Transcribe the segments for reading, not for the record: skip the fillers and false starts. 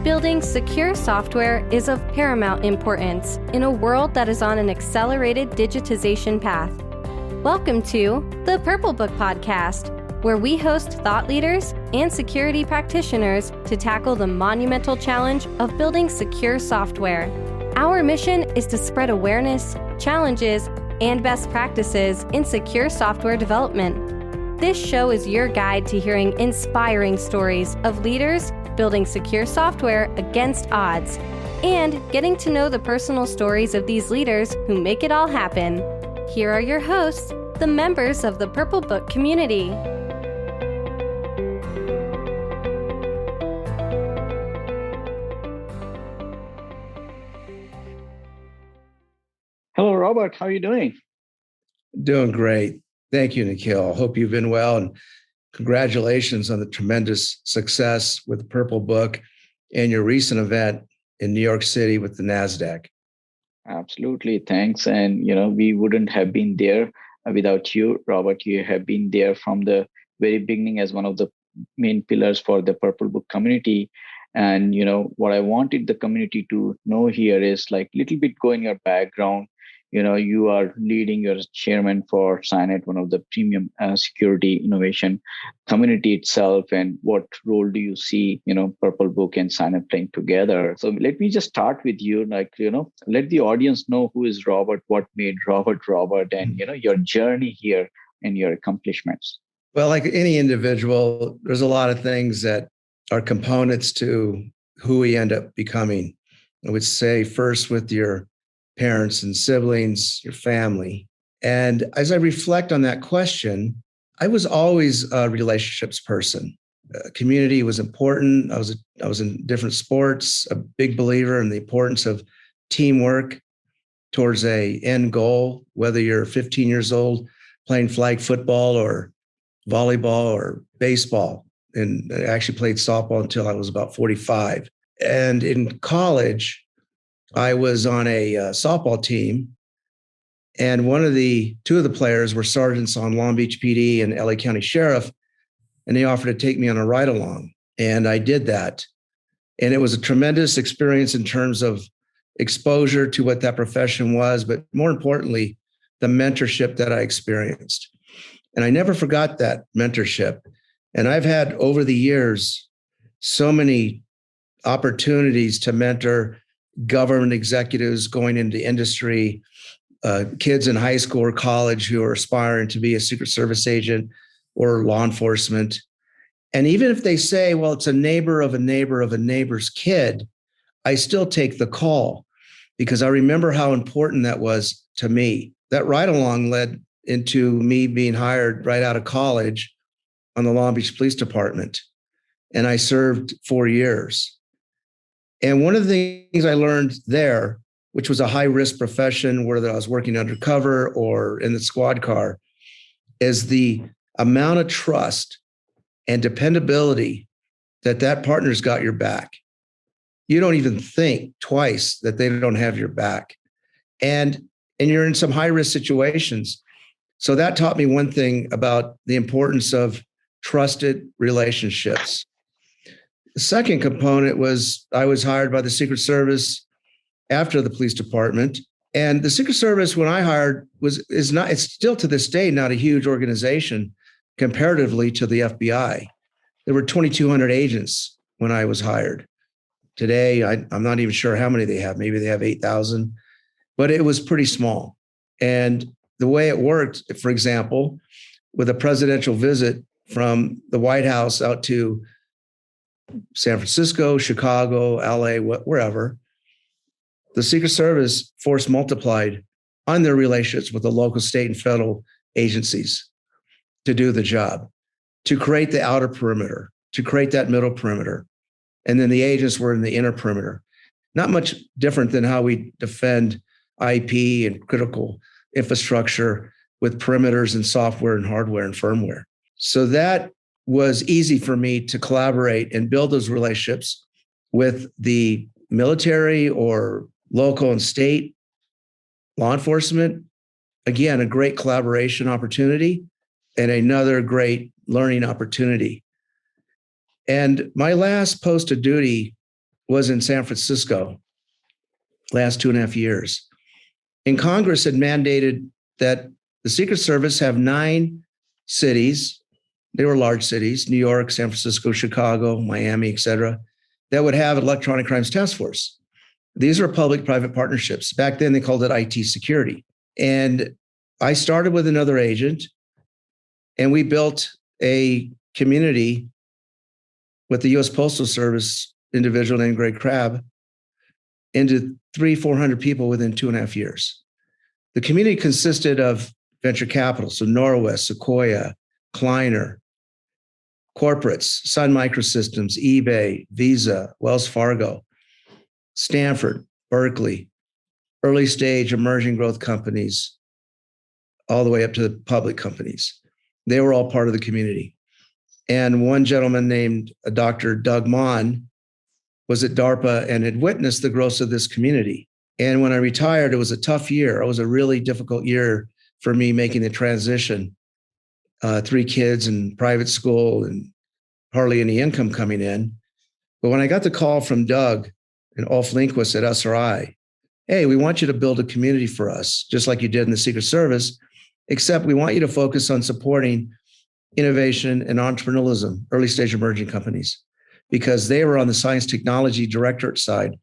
Building secure software is of paramount importance in a world that is on an accelerated digitization path. Welcome to the Purple Book Podcast, where we host thought leaders and security practitioners to tackle the monumental challenge of building secure software. Our mission is to spread awareness, challenges, and best practices in secure software development. This show is your guide to hearing inspiring stories of leaders building secure software against odds, and getting to know the personal stories of these leaders who make it all happen. Here are your hosts, the members of the Purple Book community. Hello, Robert. How are you doing? Doing great. Thank you, Nikhil. Hope you've been well, and congratulations on the tremendous success with Purple Book and your recent event in New York City with the NASDAQ. Absolutely. Thanks. And, we wouldn't have been there without you, Robert. You have been there from the very beginning as one of the main pillars for the Purple Book community. And, what I wanted the community to know here is like little bit go in your background. You are leading your chairman for SINET, one of the premium security innovation community itself. And what role do you see, Purple Book and SINET playing together? So let me just start with you, let the audience know who is Robert, what made Robert, and, your journey here and your accomplishments. Well, like any individual, there's a lot of things that are components to who we end up becoming. I would say first with your parents and siblings, your family. And as I reflect on that question, I was always a relationships person. Community was important. I was in different sports, a big believer in the importance of teamwork towards a end goal, whether you're 15 years old playing flag football or volleyball or baseball. And I actually played softball until I was about 45. And in college, I was on a softball team, and two of the players were sergeants on Long Beach PD and LA County Sheriff, and they offered to take me on a ride along. And I did that. And it was a tremendous experience in terms of exposure to what that profession was, but more importantly, the mentorship that I experienced. And I never forgot that mentorship. And I've had over the years so many opportunities to mentor government executives going into industry, kids in high school or college who are aspiring to be a Secret Service agent or law enforcement. And even if they say, well, it's a neighbor of a neighbor of a neighbor's kid, I still take the call because I remember how important that was to me. That ride-along led into me being hired right out of college on the Long Beach Police Department. And I served 4 years. And one of the things I learned there, which was a high-risk profession, whether I was working undercover or in the squad car, is the amount of trust and dependability that partner's got your back. You don't even think twice that they don't have your back. And you're in some high-risk situations. So that taught me one thing about the importance of trusted relationships. The second component was I was hired by the Secret Service after the police department. And the Secret Service, when I hired, it's still to this day not a huge organization comparatively to the FBI. There were 2,200 agents when I was hired. Today, I'm not even sure how many they have. Maybe they have 8,000, but it was pretty small. And the way it worked, for example, with a presidential visit from the White House out to San Francisco, Chicago, LA, wherever, the Secret Service force multiplied on their relationships with the local, state, and federal agencies to do the job, to create the outer perimeter, to create that middle perimeter. And then the agents were in the inner perimeter. Not much different than how we defend IP and critical infrastructure with perimeters and software and hardware and firmware. So that was easy for me to collaborate and build those relationships with the military or local and state law enforcement. Again, a great collaboration opportunity and another great learning opportunity. And my last post of duty was in San Francisco last 2.5 years. And Congress had mandated that the Secret Service have 9 cities. They were large cities, New York, San Francisco, Chicago, Miami, et cetera, that would have an electronic crimes task force. These are public-private partnerships. Back then, they called it IT security. And I started with another agent, and we built a community with the U.S. Postal Service individual named Greg Crabb into 300-400 people within 2.5 years. The community consisted of venture capital, so Norwest, Sequoia, Kleiner, corporates, Sun Microsystems, eBay, Visa, Wells Fargo, Stanford, Berkeley, early stage emerging growth companies, all the way up to the public companies. They were all part of the community. And one gentleman named Dr. Doug Mon was at DARPA and had witnessed the growth of this community. And when I retired, it was a tough year. It was a really difficult year for me making the transition. 3 kids in private school and hardly any income coming in. But when I got the call from Doug and Ulf Lindquist at SRI, hey, we want you to build a community for us, just like you did in the Secret Service, except we want you to focus on supporting innovation and entrepreneurialism, early stage emerging companies, because they were on the science technology directorate side,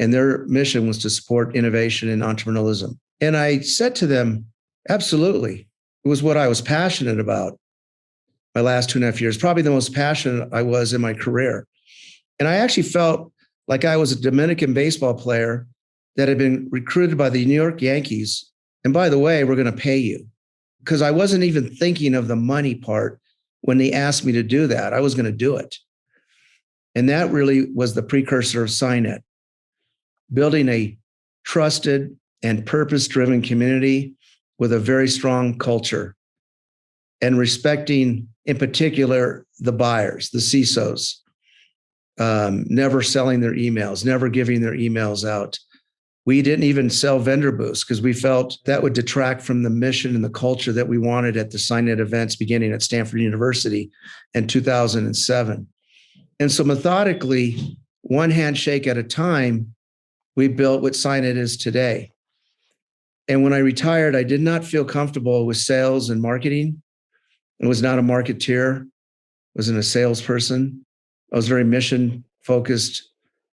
and their mission was to support innovation and entrepreneurialism. And I said to them, absolutely. It was what I was passionate about my last 2.5 years, probably the most passionate I was in my career. And I actually felt like I was a Dominican baseball player that had been recruited by the New York Yankees. And by the way, we're going to pay you. Because I wasn't even thinking of the money part when they asked me to do that. I was going to do it. And that really was the precursor of SINET, building a trusted and purpose-driven community with a very strong culture and respecting, in particular, the buyers, the CISOs, never selling their emails, never giving their emails out. We didn't even sell vendor booths because we felt that would detract from the mission and the culture that we wanted at the SINET events beginning at Stanford University in 2007. And so methodically, one handshake at a time, we built what SINET is today. And when I retired, I did not feel comfortable with sales and marketing. I was not a marketeer, wasn't a salesperson. I was very mission focused,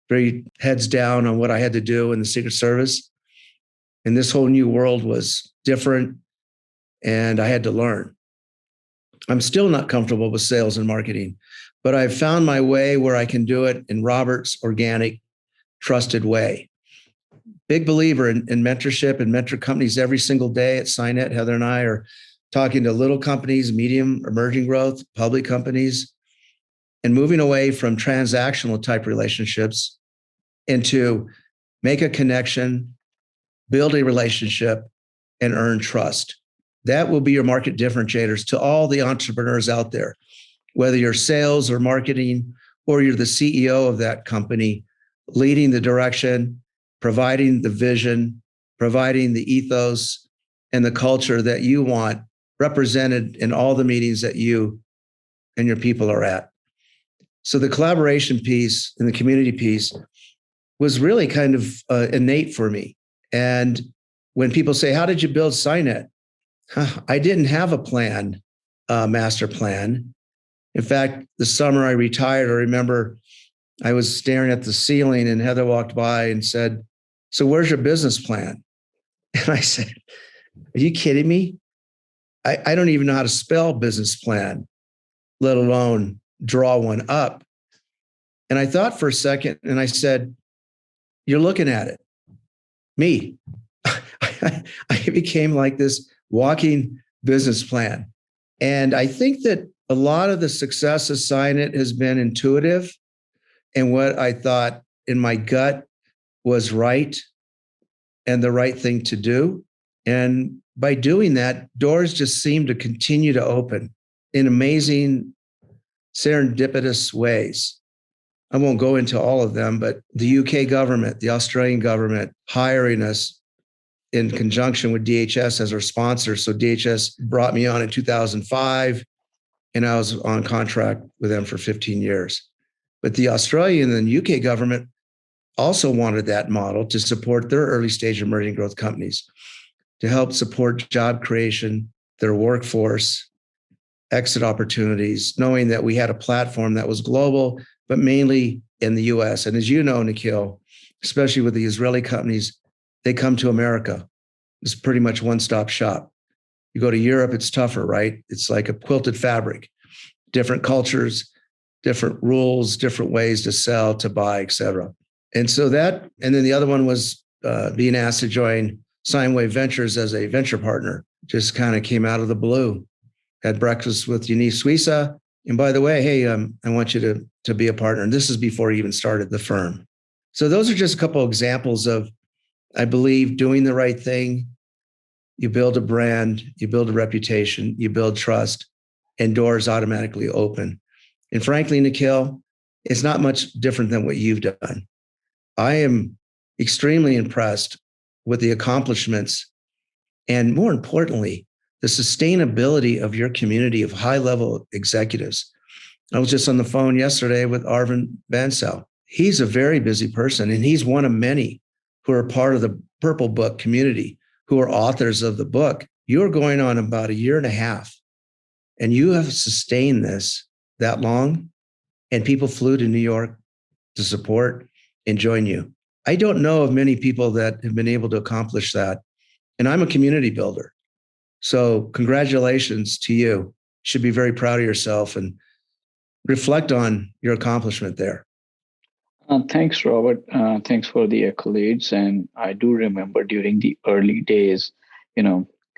very heads down on what I had to do in the Secret Service. And this whole new world was different, and I had to learn. I'm still not comfortable with sales and marketing, but I've found my way where I can do it in Robert's organic, trusted way. Big believer in mentorship and mentor companies every single day at SINET. Heather and I are talking to little companies, medium, emerging growth, public companies, and moving away from transactional type relationships into make a connection, build a relationship, and earn trust. That will be your market differentiators to all the entrepreneurs out there, whether you're sales or marketing, or you're the CEO of that company, leading the direction, providing the vision, providing the ethos and the culture that you want represented in all the meetings that you and your people are at. So the collaboration piece and the community piece was really kind of innate for me. And when people say, how did you build SINET? I didn't have a plan, master plan. In fact, the summer I retired, I remember I was staring at the ceiling and Heather walked by and said, so where's your business plan? And I said, are you kidding me? I don't even know how to spell business plan, let alone draw one up. And I thought for a second and I said, you're looking at it. Me. I became like this walking business plan. And I think that a lot of the success of SINET has been intuitive and what I thought in my gut was right and the right thing to do. And by doing that, doors just seem to continue to open in amazing, serendipitous ways. I won't go into all of them, but the UK government, the Australian government hiring us in conjunction with DHS as our sponsor. So DHS brought me on in 2005, and I was on contract with them for 15 years. But the Australian and UK government also wanted that model to support their early stage emerging growth companies, to help support job creation, their workforce, exit opportunities, knowing that we had a platform that was global, but mainly in the US. And as you know, Nikhil, especially with the Israeli companies, they come to America. It's pretty much one-stop shop. You go to Europe, it's tougher, right? It's like a quilted fabric, different cultures, different rules, different ways to sell, to buy, et cetera. And so that, and then the other one was being asked to join Sinewave Ventures as a venture partner. Just kind of came out of the blue. Had breakfast with Eunice Suissa. And by the way, hey, I want you to be a partner. And this is before he even started the firm. So those are just a couple of examples of, I believe, doing the right thing. You build a brand, you build a reputation, you build trust, and doors automatically open. And frankly, Nikhil, it's not much different than what you've done. I am extremely impressed with the accomplishments and, more importantly, the sustainability of your community of high-level executives. I was just on the phone yesterday with Arvind Bansal. He's a very busy person, and he's one of many who are part of the Purple Book community, who are authors of the book. You're going on about a year and a half, and you have sustained this that long, and people flew to New York to support and join you. I don't know of many people that have been able to accomplish that, and I'm a community builder. So congratulations to you. You should be very proud of yourself and reflect on your accomplishment there. Thanks, Robert. Thanks for the accolades. And I do remember during the early days,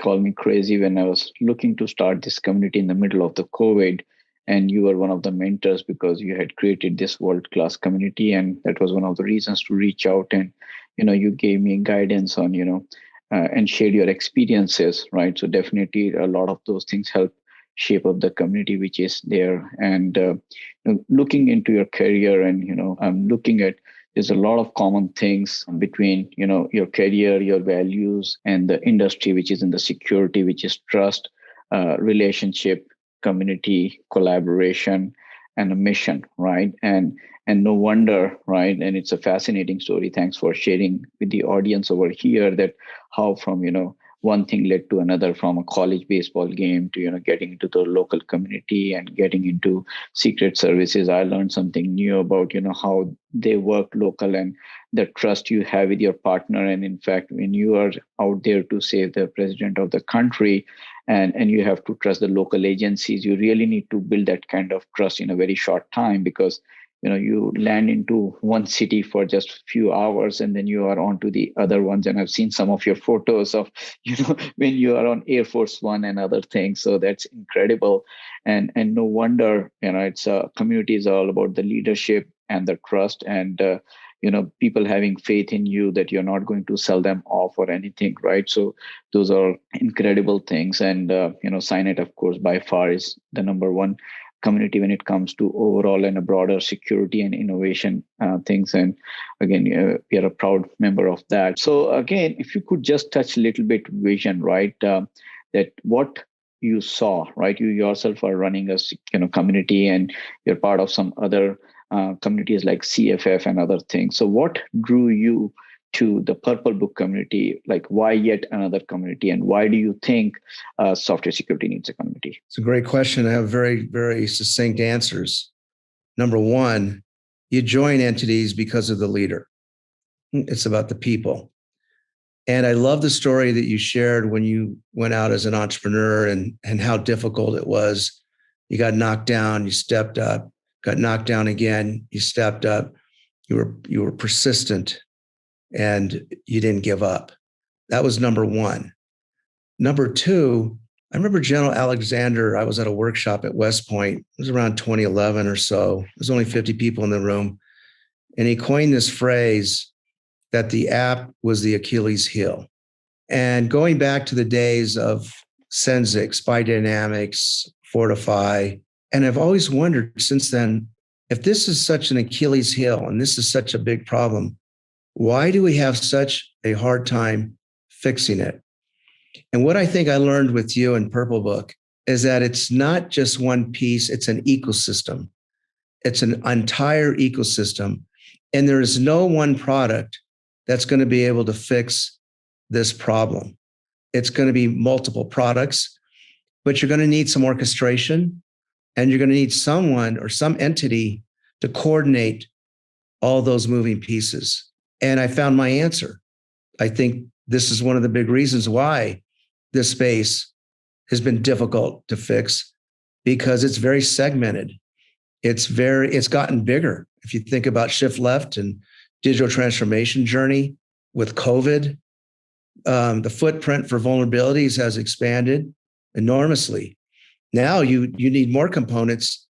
call me crazy when I was looking to start this community in the middle of the COVID. And you were one of the mentors because you had created this world-class community. And that was one of the reasons to reach out. And, you gave me guidance on, and shared your experiences, right? So definitely a lot of those things help shape up the community which is there. And looking into your career, and I'm looking at, there's a lot of common things between your career, your values, and the industry which is in the security, which is trust, relationship, community, collaboration, and a mission, right? And no wonder, right? And it's a fascinating story. Thanks for sharing with the audience over here that how from, one thing led to another, from a college baseball game to, getting into the local community and getting into secret services. I learned something new about, how they work local and the trust you have with your partner. And in fact, when you are out there to save the president of the country, and you have to trust the local agencies, you really need to build that kind of trust in a very short time, because you land into one city for just a few hours and then you are on to the other ones. And I've seen some of your photos of, when you are on Air Force One and other things. So that's incredible. And no wonder, it's community is all about the leadership and the trust and, people having faith in you that you're not going to sell them off or anything, right? So those are incredible things. And, SINET, of course, by far is the number one community when it comes to overall and a broader security and innovation things. And again, we are a proud member of that. So again, if you could just touch a little bit vision, right? That what you saw, right? You yourself are running a community and you're part of some other communities like CFF and other things. So what drew you to the Purple Book community? Like, why yet another community? And why do you think software security needs a community? It's a great question. I have very, very succinct answers. Number one, you join entities because of the leader. It's about the people. And I love the story that you shared when you went out as an entrepreneur and how difficult it was. You got knocked down, you stepped up, got knocked down again, you stepped up, you were persistent, and you didn't give up. That was number one. Number two, I remember General Alexander, I was at a workshop at West Point. It was around 2011 or so. There's only 50 people in the room. And he coined this phrase that the app was the Achilles heel. And going back to the days of Sensic, Spy Dynamics, Fortify, and I've always wondered since then, if this is such an Achilles heel and this is such a big problem, why do we have such a hard time fixing it? And what I think I learned with you in Purple Book is that it's not just one piece, it's an ecosystem. It's an entire ecosystem. And there is no one product that's going to be able to fix this problem. It's going to be multiple products, but you're going to need some orchestration, and you're going to need someone or some entity to coordinate all those moving pieces. And I found my answer. I think this is one of the big reasons why this space has been difficult to fix, because it's very segmented. It's gotten bigger. If you think about shift left and digital transformation journey with COVID, the footprint for vulnerabilities has expanded enormously. Now you need more components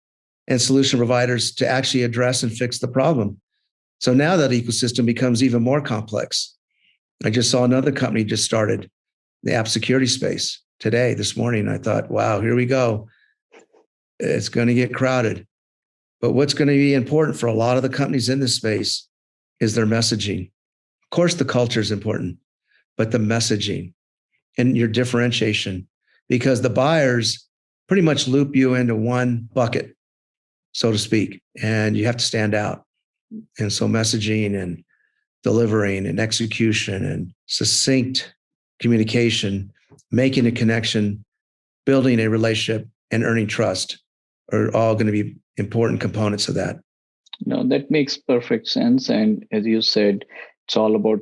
and solution providers to actually address and fix the problem. So now that ecosystem becomes even more complex. I just saw another company just started the app security space this morning. I thought, wow, here we go. It's going to get crowded. But what's going to be important for a lot of the companies in this space is their messaging. Of course, the culture is important, but the messaging and your differentiation, because the buyers pretty much loop you into one bucket, so to speak, and you have to stand out. And so messaging and delivering and execution and succinct communication, making a connection, building a relationship, and earning trust are all going to be important components of that. No, that makes perfect sense. And as you said, it's all about,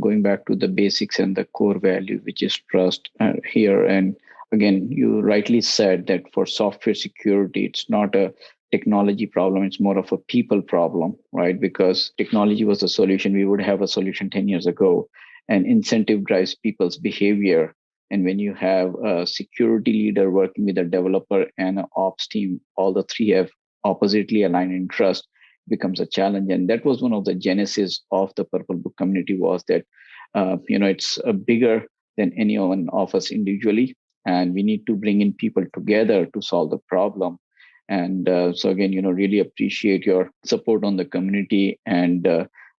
going back to the basics and the core value, which is trust here. And again, you rightly said that for software security, it's not a technology problem, it's more of a people problem, right? Because technology was a solution. We would have a solution 10 years ago, and incentive drives people's behavior. And when you have a security leader working with a developer and an ops team, all the three have oppositely aligned interest, becomes a challenge. And that was one of the genesis of the Purple Book community, was that, it's bigger than any one of us individually. And we need to bring in people together to solve the problem. And so again, really appreciate your support on the community. And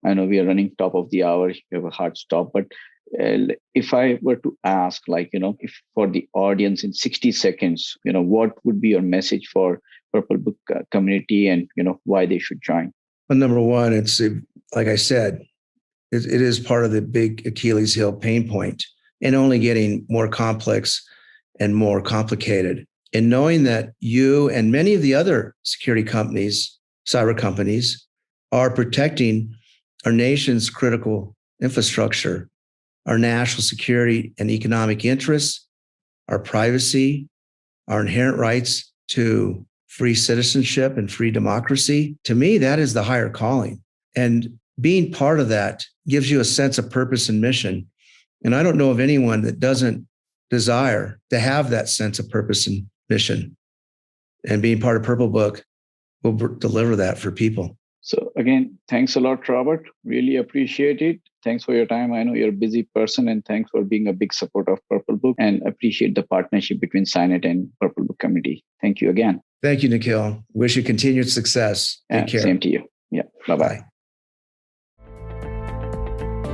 I know we are running top of the hour. We have a hard stop. But if I were to ask, if for the audience in 60 seconds, what would be your message for Purple Book community and, why they should join? Well, number one, it's like I said, it is part of the big Achilles heel pain point, and only getting more complex and more complicated. And knowing that you and many of the other security companies, cyber companies, are protecting our nation's critical infrastructure, our national security and economic interests, our privacy, our inherent rights to free citizenship and free democracy. To me, that is the higher calling. And being part of that gives you a sense of purpose and mission. And I don't know of anyone that doesn't desire to have that sense of purpose and mission. And being part of Purple Book will deliver that for people. So again, thanks a lot, Robert. Really appreciate it. Thanks for your time. I know you're a busy person, and thanks for being a big supporter of Purple Book, and appreciate the partnership between SINET and Purple Book community. Thank you again. Thank you, Nikhil. Wish you continued success. Take care. Same to you. Yeah. Bye-bye.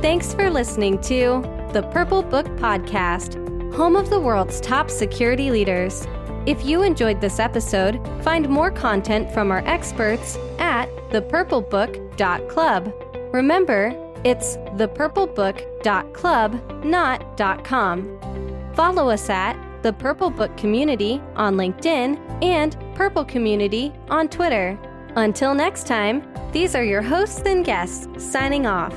Thanks for listening to the Purple Book Podcast, home of the world's top security leaders. If you enjoyed this episode, find more content from our experts at thepurplebook.club. Remember, it's thepurplebook.club, not .com. Follow us at the Purple Book Community on LinkedIn and Purple Community on Twitter. Until next time, these are your hosts and guests signing off.